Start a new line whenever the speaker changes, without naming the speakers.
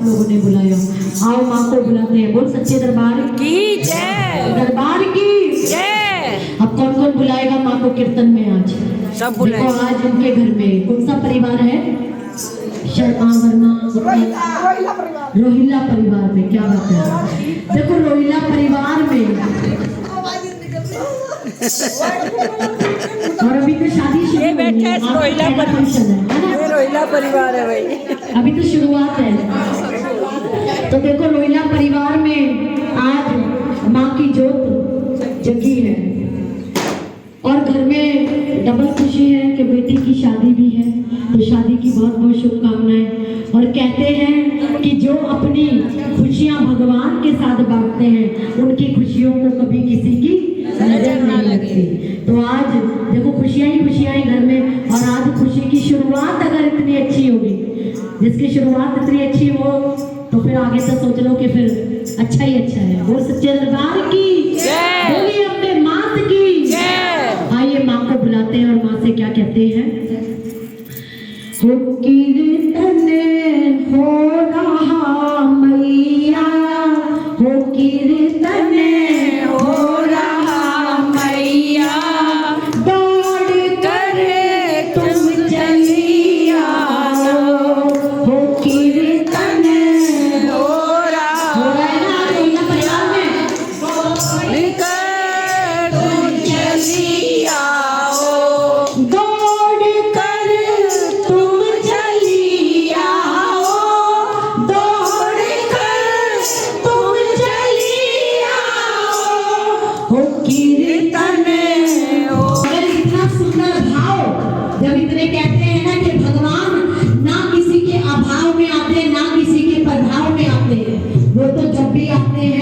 आप लोगों ने बुलाया। आओ माँ को बुलाते हैं। बोल सच्चे दरबार
की जय,
दरबार की
जय।
अब कौन कौन बुलाएगा माँ को कीर्तन में आज?
सब बुलाए।
देखो आज उनके घर में कौन सा परिवार है? शर्मा वर्मा रोहिला परिवार में। क्या बात है। देखो रोहिला परिवार में और अभी तो शादी शुरू
ये बैठे हैं रोहिला
है।
रोहिला परिवार है भाई।
अभी तो शुरुआत है। तो देखो रोहिला परिवार में आज माँ की जोत जगी है और घर में डबल खुशी है कि बेटी की शादी भी है। तो शादी की बहुत बहुत शुभकामनाएं। और कहते हैं कि जो अपनी खुशियां भगवान के साथ बांटते हैं उनकी खुशियों को कभी किसी की नजर नहीं लगती। तो आज देखो खुशियां ही खुशियां हैं घर में। और आज खुशी की शुरुआत अगर इतनी अच्छी होगी, जिसकी शुरुआत इतनी अच्छी हो तो फिर आगे से सोच लो कि फिर अच्छा ही अच्छा है। बोल सच्चे दरबार की
जय,
बोलिए अपने मात की
जय।
आइए माँ को बुलाते हैं और माँ से क्या कहते हैं। हो कीर्तन हो रहा मैया, हो कीर्तन
हो रहा मैया,
दौड़ कर तुम चली आओ। हो कीर्तन
हो रहा
हो रहा है ना रोहिला परिवार में।
निकल तुम चली आओ,
दौड़ कर तुम चली आओ, दौड़ कर तुम चली आओ। हो कीर्तन
हो।
अगर इतना सुंदर भाव जब इतने कहते हैं ना कि भगवान ना किसी के अभाव में आते हैं ना किसी के प्रभाव में आते हैं, वो तो जब भी आते हैं